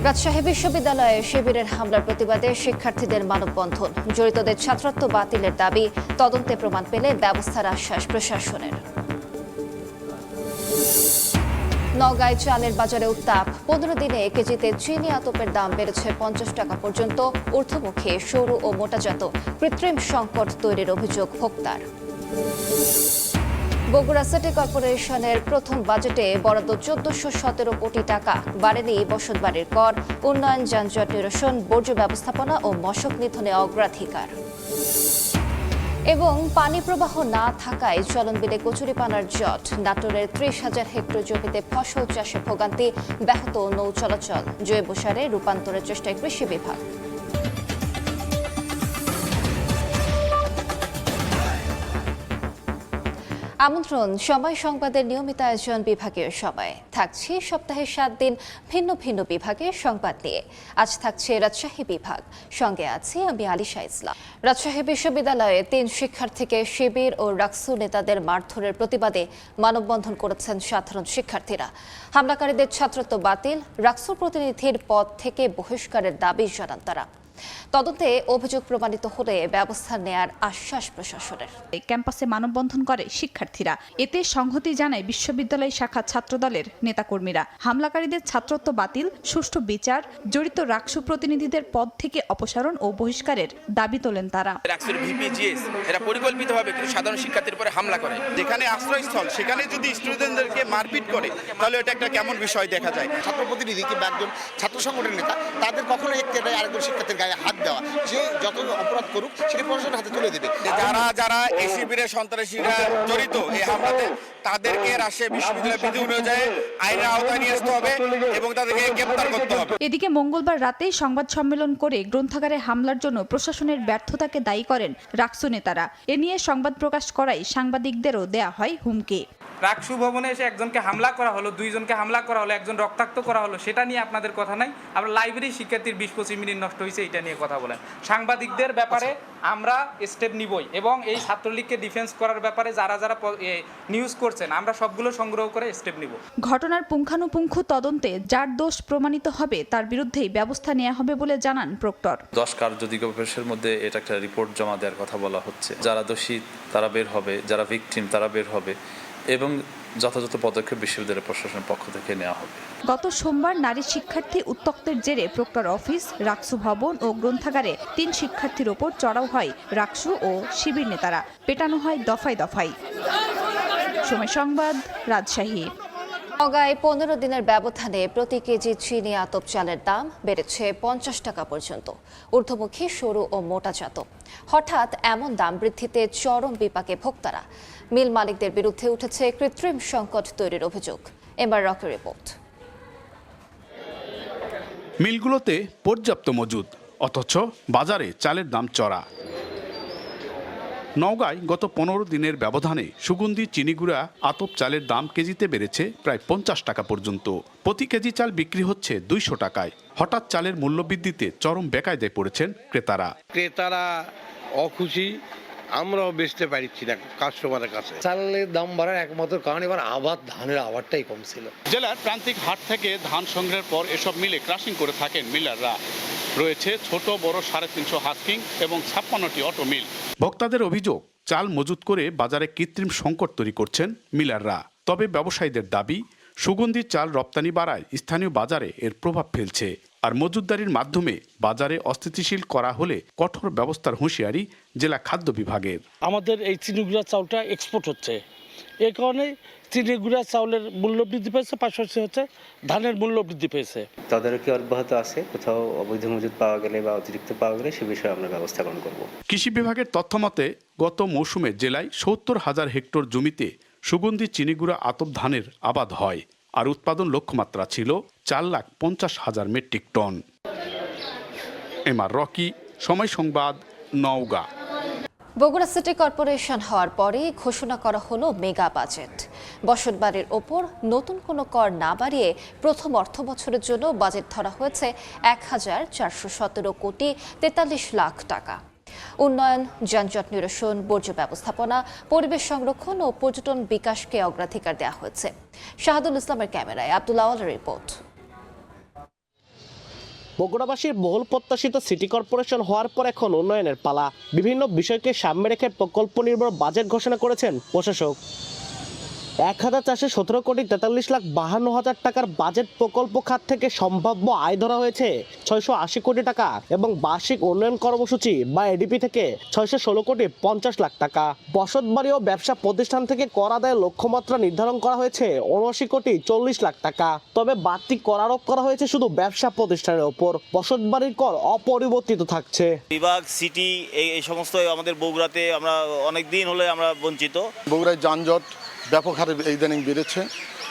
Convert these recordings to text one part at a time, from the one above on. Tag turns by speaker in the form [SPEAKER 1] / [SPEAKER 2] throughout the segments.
[SPEAKER 1] রাজশাহী বিশ্ববিদ্যালয়ে শিবিরের হামলার প্রতিবাদে শিক্ষার্থীদের মানববন্ধন। জড়িতদের ছাত্রত্ব বাতিলের দাবি, তদন্তে প্রমাণ পেলে ব্যবস্থার আশ্বাস প্রশাসনের। নওগাঁয় চালের বাজারে উত্তাপ। 15 দিনে কেজিতে চিনি আতপের দাম বেড়েছে 50 টাকা পর্যন্ত ঊর্ধ্বমুখী। সরু ও মোটাজাত কৃত্রিম সংকট তৈরির অভিযোগ ভোক্তার। বগুড়া সিটি কর্পোরেশনের প্রথম বাজেটে বরাদ্দ 1417 কোটি টাকা। বাড়েনি বসতবাড়ির কর, উন্নয়ন, যানজট নিরসন, বর্জ্য ব্যবস্থাপনা ও মশক নিধনে অগ্রাধিকার। এবং পানি প্রবাহ না থাকায় চলনবিলে কচুরিপানার জট। নাটোরের 30,000 হেক্টর জমিতে ফসল চাষে ভোগান্তি, ব্যাহত নৌ চলাচল। জৈব সারে রূপান্তরের চেষ্টায় কৃষি বিভাগ। আমন্ত্রণ সময় সংবাদের নিয়মিত আয়োজন বিভাগীয় সময়। থাকছি সপ্তাহে 7 দিন ভিন্ন ভিন্ন বিভাগের সংবাদ নিয়ে। আজ থাকছে রাজশাহী বিভাগ, সঙ্গে আছি আমি আলিশা ইসলাম। রাজশাহী বিশ্ববিদ্যালয়ে 3 শিক্ষার্থীকে শিবির ও রাকসু নেতাদের মারধরের প্রতিবাদে মানববন্ধন করেছেন সাধারণ শিক্ষার্থীরা। হামলাকারীদের ছাত্রত্ব বাতিল, রাকসু প্রতিনিধির পদ থেকে বহিষ্কারের দাবি জানান তারা। তদন্তে অভিযোগ প্রমাণিত হলে ব্যবস্থা নেয়ার আশ্বাস প্রশাসনের।
[SPEAKER 2] ক্যাম্পাসে মানববন্ধন করে শিক্ষার্থীরা। এতে সংহতি জানায় বিশ্ববিদ্যালয় শাখা ছাত্রদলের নেতাকর্মীরা। হামলাকারীদের ছাত্রত্ব বাতিল, সুষ্ঠু বিচার, জড়িত রাকসু প্রতিনিধিদের পদ থেকে অপসারণ ও বহিষ্কারের দাবি তোলেন তারা।
[SPEAKER 3] রাকসুর ভিপিজিএস এরা পরিকল্পিতভাবে সাধারণ শিক্ষার্থীর উপরে হামলা করে। যেখানে আশ্রয়স্থল সেখানে যদি স্টুডেন্টদেরকে মারপিট করে তাহলে এটা একটা কেমন বিষয় দেখা যায়।
[SPEAKER 4] ছাত্র প্রতিনিধি কিংবা একজন ছাত্র সংগঠনের নেতা তাদের কখনো আরেকজন শিক্ষার্থীর গায়ে হাত দেওয়া, যে যত অপরাধ করুক সেটি প্রশাসনের হাতে তুলে দেবে।
[SPEAKER 3] যারা এই শিবিরের সন্ত্রাসীরা জড়িত এই হামলাতে তাদেরকে রাজশাহী বিশ্ববিদ্যালয় বিধি অনুযায়ী আইনের আওতায় নিয়ে আসতে হবে এবং তাদেরকে গ্রেপ্তার করতে হবে।
[SPEAKER 2] এদিকে মঙ্গলবার রাতে সংবাদ সম্মেলন করে গ্রন্থাগারে হামলার জন্য প্রশাসনের ব্যর্থতাকে দায়ী করেন রাকসু নেতারা। এ নিয়ে সংবাদ প্রকাশ করায় সাংবাদিকদেরও দেয়া হয় হুমকি।
[SPEAKER 5] রাকসু ভবনে এসে একজনকে হামলা করা হলো, 2 জনকে হামলা করা হলো, একজন রক্তাক্ত করা হলো, সেটা নিয়ে আপনাদের কথা নাই। আমরা লাইব্রেরি শিক্ষার্থীর 20-25 মিনিট নষ্ট হয়েছে, এটা নিয়ে কথা বলেন। সাংবাদিকদের ব্যাপারে আমরা স্টেপ নিবই এবং এই ছাত্রলীগকে ডিফেন্স করার ব্যাপারে যারা নিউজ করছেন আমরা সবগুলো সংগ্রহ করে স্টেপ নিব।
[SPEAKER 2] ঘটনার পুঙ্খানুপুঙ্খ তদন্তে যার দোষ প্রমাণিত হবে তার বিরুদ্ধেই ব্যবস্থা নেওয়া হবে বলে জানান প্রক্টর।
[SPEAKER 6] 10 কার্যদিবসের মধ্যে এটা একটা রিপোর্ট জমা দেওয়ার কথা বলা হচ্ছে। যারা দোষী তারা বের হবে, যারা ভিকটিম তারা বের হবে এবং যথাযথ পদক্ষেপ বিশ্ববিদ্যালয় প্রশাসনের পক্ষ থেকে নেওয়া হবে।
[SPEAKER 2] গত সোমবার নারী শিক্ষার্থী উত্তক্তের জেরে প্রক্টর অফিস, রাকসু ভবন ও গ্রন্থাগারে 3 শিক্ষার্থীর ওপর চড়াও হয় রাকসু ও শিবির নেতারা। পেটানো হয় দফায় দফায়। সময় সংবাদ, রাজশাহী।
[SPEAKER 1] নওগাঁয় 15 দিনের ব্যবধানে প্রতি কেজি চিনি আতপ চালের দাম বেড়েছে 50 টাকা পর্যন্ত। ঊর্ধ্বমুখী, সরু ও মোটাজাত। হঠাৎ এমন দাম বৃদ্ধিতে চরম বিপাকে ভোক্তারা। মিল মালিকদের বিরুদ্ধে উঠেছে কৃত্রিম সংকট তৈরির অভিযোগ। এবার রকের রিপোর্ট।
[SPEAKER 7] মিলগুলোতে পর্যাপ্ত মজুদ, অথচ বাজারে চালের দাম চড়া। নওগাঁয় গত 15 দিনের ব্যবধানে সুগন্ধি চিনিগুড়া আতপ চালের দাম কেজিতে বেড়েছে প্রায় 50 টাকা পর্যন্ত। প্রতি কেজি চাল বিক্রি হচ্ছে 200 টাকায়। হঠাৎ চালের মূল্যবৃদ্ধিতে চরম বেকায়দায় পড়েছেন
[SPEAKER 8] ক্রেতারা অখুশি, আমরাও বেচতে পারছি না কাস্টমারের কাছে।
[SPEAKER 9] চালের দাম বাড়ার একমাত্র কারণ এবার ধানের আবাদটাই কম ছিল।
[SPEAKER 7] জেলার প্রান্তিক হাট থেকে ধান সংগ্রহের পর এসব মিলে ক্রাশিং করে থাকেন মিলাররা। রয়েছে ছোট বড় 350 হাস্কিং এবং 56টি অটো মিল। ভোক্তাদের অভিযোগ, চাল মজুত করে বাজারে কৃত্রিম সংকট তৈরি করছেন মিলাররা। তবে ব্যবসায়ীদের দাবি, সুগন্ধি চাল রপ্তানি বাড়ায় স্থানীয় বাজারে এর প্রভাব ফেলছে। আর মজুতদারির মাধ্যমে বাজারে অস্থিতিশীল করা হলে কঠোর ব্যবস্থার হুঁশিয়ারি জেলা খাদ্য বিভাগের।
[SPEAKER 10] আমাদের এই চিনিগুড়া চাউলটা এক্সপোর্ট হচ্ছে, এই কারণে চিনিগুড়া চাউলের মূল্য বৃদ্ধি পেয়েছে, পাশাপাশি হচ্ছে ধানের মূল্য বৃদ্ধি পেয়েছে।
[SPEAKER 11] তদারকি অব্যাহত আছে, কোথাও অবৈধ মজুদ পাওয়া গেলে বা অতিরিক্ত পাওয়া গেলে সে বিষয়ে আমরা ব্যবস্থা গ্রহণ করব। কৃষি বিভাগের তথ্য মতে গত মৌসুমে জেলায় 70,000 হেক্টর জমিতে সুগন্ধি চিনিগুড়া আতপ ধানের আবাদ হয়। আর উৎপাদন লক্ষ্যমাত্রা ছিল 4,50,000 মেট্রিক টন। এমআর রকি, সময় সংবাদ, নওগাঁ।
[SPEAKER 1] বগুড়া সিটি কর্পোরেশন হওয়ার পরেই ঘোষণা করা হলো মেগা বাজেট। বসতবাড়ির ওপর নতুন কোনো কর না বাড়িয়ে প্রথম অর্থ বছরের জন্য বাজেট ধরা হয়েছে 1,417 কোটি 43 লাখ টাকা। উন্নয়ন, যানজট নিরসন, বর্জ্য ব্যবস্থাপনা, পরিবেশ সংরক্ষণ ও পর্যটন বিকাশকে অগ্রাধিকার দেওয়া হয়েছে। শাহাদুল ইসলামের ক্যামেরায় আব্দুল আওয়ালের রিপোর্ট।
[SPEAKER 12] বগুড়াবাসীর বহুল প্রত্যাশিত সিটি কর্পোরেশন হওয়ার পর এখন উন্নয়নের পালা। বিভিন্ন বিষয়কে সামনে রেখে প্রকল্প নির্ভর বাজেট ঘোষণা করেছেন প্রশাসক। 1417 কোটি 43,52,000 টাকার বাজেট প্রকল্প খাত থেকে সম্ভাব্য আয় ধরা হয়েছে 680 কোটি টাকা এবং বার্ষিক উন্নয়ন কর্মসূচি বা এডিপি থেকে 616 কোটি 50 লাখ টাকা। বসতবাড়ি ও ব্যবসা প্রতিষ্ঠান থেকে কর আদায়ের লক্ষ্যমাত্রা নির্ধারণ করা হয়েছে 79 কোটি 40 লাখ টাকা। তবে বাড়তি কর আরোপ করা হয়েছে শুধু ব্যবসা প্রতিষ্ঠানের ওপর। বসতবাড়ির কর অপরিবর্তিত থাকছে।
[SPEAKER 13] বিভাগ সিটি এই সমস্ত আমাদের বগুড়াতে আমরা অনেক দিন হলে আমরা বঞ্চিত।
[SPEAKER 14] বগুড়ায় যানজট ব্যাপক হারে ইদানিং বেড়েছে।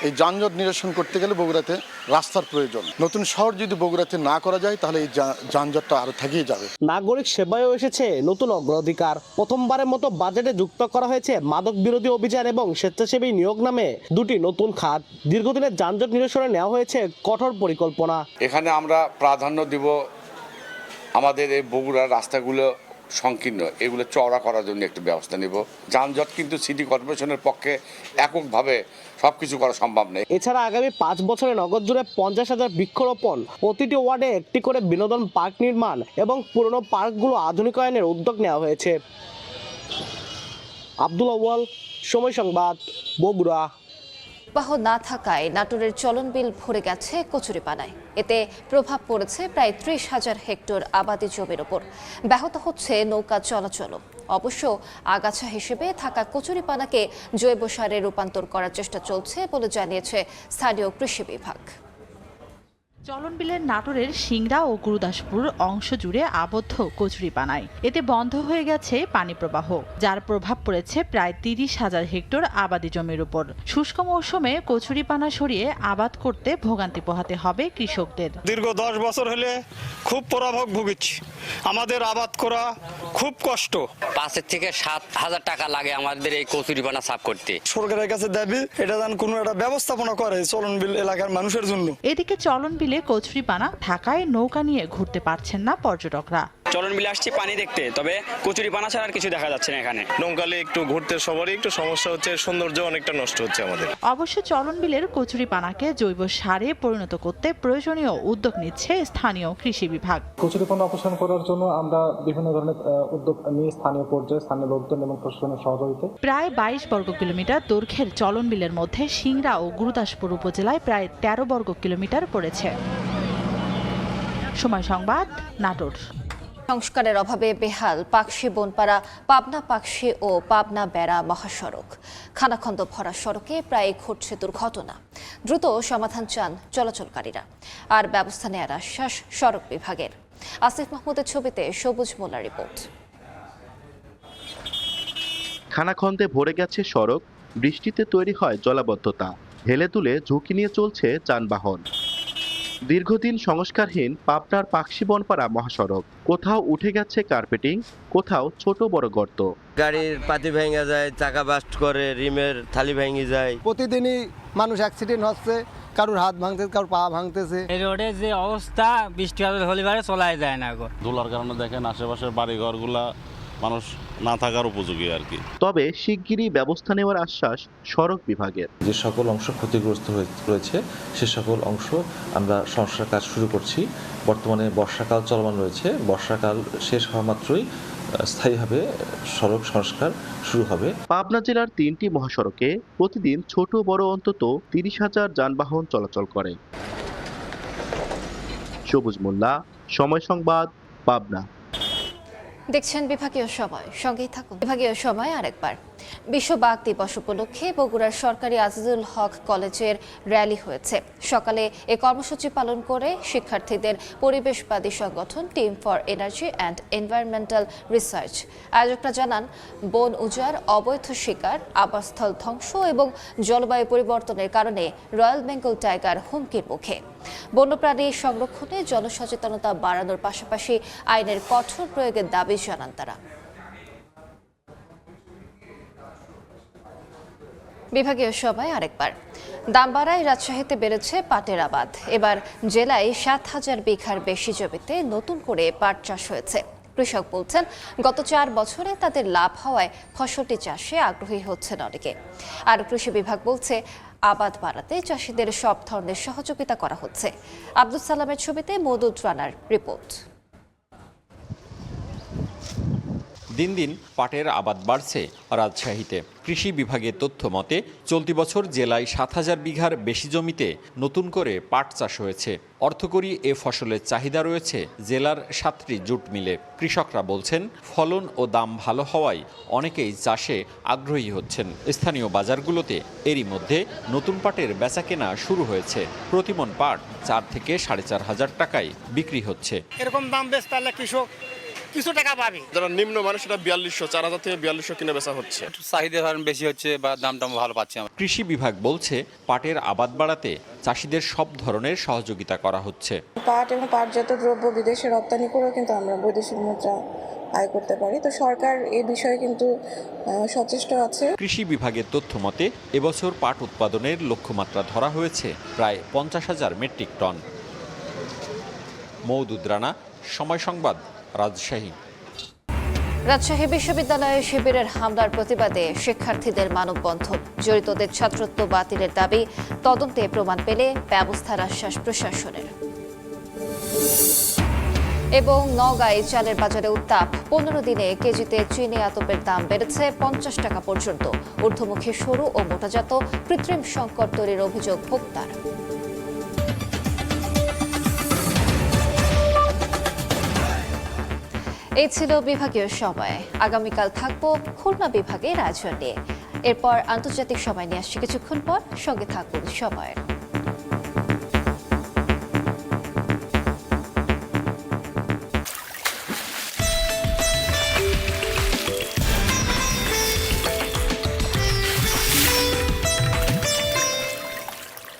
[SPEAKER 14] এই যানজট নিরসন করতে গেলে বগুড়াতে রাস্তার প্রয়োজন। নতুন শহর যদি বগুড়াতে না করা যায় তাহলে এই যানজটটা আরো থেকেই যাবে।
[SPEAKER 12] নাগরিক সেবায়ও এসেছে নতুন অগ্রাধিকার। প্রথমবারের মতো বাজেটে যুক্ত করা হয়েছে মাদক বিরোধী অভিযান এবং স্বেচ্ছাসেবী নিয়োগ নামে দুটি নতুন খাত। দীর্ঘদিনের যানজট নিরসনে নেওয়া হয়েছে কঠোর পরিকল্পনা।
[SPEAKER 3] এখানে আমরা প্রাধান্য দিব আমাদের এই বগুড়ার রাস্তাগুলো সংকীর্ণ, এগুলো চওড়া করার জন্য একটি ব্যবস্থা নেব। যানজট কিন্তু সিটি কর্পোরেশনের পক্ষে এককভাবে সবকিছু করা সম্ভব নেই।
[SPEAKER 12] এছাড়া আগামী 5 বছরে নগর জুড়ে 50,000 বৃক্ষরোপণ, প্রতিটি ওয়ার্ডে একটি করে বিনোদন পার্ক নির্মাণ এবং পুরনো পার্কগুলো আধুনিকায়নের উদ্যোগ নেওয়া হয়েছে। আব্দুল আউয়াল, সময় সংবাদ, বগুড়া।
[SPEAKER 1] বাহ না থাকায় নাটোরের চলন বিল ভরে গেছে কচুরিপানায়। এতে প্রভাব পড়েছে প্রায় 30,000 হেক্টর আবাদি জমির ওপর। ব্যাহত হচ্ছে নৌকা চলাচলও। অবশ্য আগাছা হিসেবে থাকা কচুরিপানাকে জৈব সারে রূপান্তর করার চেষ্টা চলছে বলে জানিয়েছে স্থানীয় কৃষি বিভাগ।
[SPEAKER 2] চলন বিলের নাটোরের সিংড়া ও গুরুদাসপুর অংশ জুড়ে আবদ্ধ কচুরিপানায়। এতে বন্ধ হয়ে গেছে পানি প্রবাহ, যার প্রভাব পড়েছে প্রায় 30,000 হেক্টর আবাদি জমির উপর। শুষ্ক মৌসুমে কচুরিপানা সরিয়ে আবাদ করতে ভোগান্তি পোহাতে হবে কৃষকদের।
[SPEAKER 15] দীর্ঘ 10 বছর হলে খুব প্রভাব ভুগছি। আমাদের আবাদ করা খুব কষ্ট।
[SPEAKER 16] 5 থেকে 7,000 টাকা লাগে আমাদের এই কচুরিপানা সাফ করতে।
[SPEAKER 15] সরকারের কাছে দাবি এটা যেন কোনো একটা ব্যবস্থাপনা করে চলন বিল এলাকার মানুষের জন্য।
[SPEAKER 2] এদিকে চলন বিলে কচুরিপানা থাকায় নৌকা নিয়ে ঘুরতে পারছেন না পর্যটকরা।
[SPEAKER 16] চলন বিলে আসছি পানি দেখতে, তবে কচুরিপানা ছাড়া আর কিছু দেখা যাচ্ছে না এখানে।
[SPEAKER 17] নৌকালে একটু ঘুরতে সবারই একটু সমস্যা হচ্ছে, সৌন্দর্য অনেকটা নষ্ট হচ্ছে আমাদের।
[SPEAKER 2] অবশ্য চলন বিলের কচুরিপানাকে জৈব সারে পরিণত করতে প্রয়োজনীয় উদ্যোগ নিচ্ছে স্থানীয় কৃষি বিভাগ।
[SPEAKER 18] কচুরিপানা অপসারণ করার জন্য আমরা বিভিন্ন ধরনের উদ্যোগ নিয়ে স্থানীয় পর্যায়ে স্থানীয় লোকজন এবং প্রশাসনের সহযোগিতায়
[SPEAKER 2] প্রায় 22 বর্গ কিলোমিটার দৈর্ঘ্যের চলন বিলের মধ্যে সিংড়া ও গুরুদাসপুর উপজেলায় প্রায় 13 বর্গ কিলোমিটার পড়েছে। সময় সংবাদ, নাটোর।
[SPEAKER 1] সংস্কারের অভাবে বেহাল পাকশি বনপাড়া পাবনা পাকশি ও পাবনা বেড়া মহাসড়ক। খানাখন্দ ভরা সড়কে প্রায় ঘটছে দুর্ঘটনা। দ্রুত সমাধান চান চলাচলকারীরা, আর ব্যবস্থা নেওয়ার আশ্বাস সড়ক বিভাগের। আসিফ মাহমুদের ছবিতে সবুজ মোল্লার রিপোর্ট।
[SPEAKER 19] খানাখন্দে ভরে গেছে সড়ক, বৃষ্টিতে তৈরি হয় জলাবদ্ধতা, হেলে তুলে ঝুঁকি নিয়ে চলছে যানবাহন। দীর্ঘদিন সংস্কারহীন পাবনার পাকশি বনপাড়া মহাসড়ক, কোথাও উঠে গেছে কার্পেটিং, কোথাও ছোট বড় গর্ত।
[SPEAKER 20] গাড়ির পাতি ভেঙে যায়, চাকা বাস্ট করে, রিমের থালি ভেঙে যায়।
[SPEAKER 21] প্রতিদিনই মানুষ অ্যাক্সিডেন্ট হচ্ছে, কারোর হাত ভাঙতেছে, কারোর পা ভাঙতেছে।
[SPEAKER 22] এই রোডের যে অবস্থা, বৃষ্টি হলে চলাই যায় না।
[SPEAKER 23] ধুলার কারণে দেখেন আশেপাশের বাড়িঘরগুলা মানুষ না থাকার উপযোগী আর কি।
[SPEAKER 19] তবে শিগগিরই ব্যবস্থা নেওয়ার আশ্বাস সড়ক বিভাগের।
[SPEAKER 24] যে সকল অংশ ক্ষতিগ্রস্ত রয়েছে সে সকল অংশ আমরা সংস্কার কাজ শুরু করছি। বর্তমানে বর্ষাকাল চলমান রয়েছে, বর্ষাকাল শেষ হওয়া মাত্রই স্থায়ীভাবে সড়ক সংস্কার শুরু হবে।
[SPEAKER 19] পাবনা জেলার 3টি মহাসড়কে প্রতিদিন ছোট বড় অন্তত 30,000 যানবাহন চলাচল করে। সবুজ মোল্লা, সময় সংবাদ, পাবনা।
[SPEAKER 1] দেখছেন বিভাগীয় সময়, সঙ্গেই থাকুন। বিভাগীয় সময় আরেকবার। বিশ্ব বাঘ দিবস উপলক্ষে বগুড়ার সরকারি আজিজুল হক কলেজের র্যালি হয়েছে। সকালে এ কর্মসূচি পালন করে শিক্ষার্থীদের পরিবেশবাদী সংগঠন team for energy and environmental research. আয়োজকরা জানান, বন উজাড়, অবৈধ শিকার, আবাসস্থল ধ্বংস এবং জলবায়ু পরিবর্তনের কারণে রয়্যাল বেঙ্গল টাইগার হুমকির মুখে। বন্যপ্রাণী সংরক্ষণে জনসচেতনতা বাড়ানোর পাশাপাশি আইনের কঠোর প্রয়োগের দাবি জানান তারা। বিভাগীয় সময় আরেকবার। দাম বাড়ায় রাজশাহীতে বেড়েছে পাটের আবাদ। এবার জেলায় 7,000 বিঘার বেশি জমিতে নতুন করে পাট চাষ হয়েছে। কৃষক বলছেন, গত 4 বছরে তাদের লাভ হওয়ায় ফসলটি চাষে আগ্রহী হচ্ছেন অনেকে। আর কৃষি বিভাগ বলছে, আবাদ বাড়াতে চাষিদের সব ধরনের সহযোগিতা করা হচ্ছে। আব্দুল সালামের ছবিতে মওদুদ রানার রিপোর্ট।
[SPEAKER 4] দিন দিন পাটের আবাদ বাড়ছে রাজশাহীতে। কৃষি বিভাগের তথ্য মতে চলতি বছর জেলায় ৭,০০০ বিঘার বেশি জমিতে নতুন করে পাট চাষ হয়েছে। অর্থকরী এ ফসলের চাহিদা রয়েছে জেলার ৭টি জুট মিলে। কৃষকরা বলছেন ফলন ও দাম ভালো হওয়ায় অনেকেই চাষে আগ্রহী হচ্ছেন। স্থানীয় বাজারগুলোতে এরই মধ্যে নতুন পাটের বেচাকেনা শুরু হয়েছে। প্রতিমন পাট ৪ থেকে ৪,৫০০ টাকায় বিক্রি হচ্ছে।
[SPEAKER 15] এরকম দাম বেশ তাহলে কৃষক কিছু টাকা পাবে।
[SPEAKER 17] যারা নিম্ন মানুষ সেটা ৪,২০০, ৪,০০০ থেকে ৪,২০০ কিনে বেচা হচ্ছে।
[SPEAKER 16] চাহিদা বেশি হচ্ছে বা দামটা ভালো পাচ্ছি আমরা।
[SPEAKER 4] কৃষি বিভাগ বলছে পাটের আবাদ বাড়াতে চাষিদের সব ধরনের সহযোগিতা করা হচ্ছে।
[SPEAKER 5] পাট এবং পাটজাত দ্রব্য বিদেশে রপ্তানি করেও কিন্তু আমরা বৈদেশিক মুদ্রা আয় করতে পারি। তো সরকার এই বিষয়ে কিন্তু সচেষ্ট আছে।
[SPEAKER 4] কৃষি বিভাগের তথ্য মতে এবছর পাট উৎপাদনের লক্ষ্যমাত্রা ধরা হয়েছে প্রায় ৫০,০০০ মেট্রিক টন। মওদুদ রানা, সময় সংবাদ, রাজশাহী।
[SPEAKER 1] রাজশাহী বিশ্ববিদ্যালয়ে শিবিরের হামলার প্রতিবাদে শিক্ষার্থীদের মানববন্ধন। জড়িতদের ছাত্রত্ব বাতিলের দাবি, তদন্তে প্রমাণ পেলে ব্যবস্থার আশ্বাস প্রশাসনের। এবং নওগাঁয় চালের বাজারে উত্তাপ। ১৫ দিনে কেজিতে চিনি আতপের দাম বেড়েছে ৫০ টাকা পর্যন্ত। ঊর্ধ্বমুখী সরু ও মোটাজাত কৃত্রিম সংকট তৈরির অভিযোগ ভোক্তার। এই ছিল বিভাগীয় সময়। আগামীকাল থাকবো খুলনা বিভাগের আয়োজন নিয়ে। এরপর আন্তর্জাতিক সময় নিয়ে আসছি কিছুক্ষণ পর। সঙ্গে থাকুন সময়ের।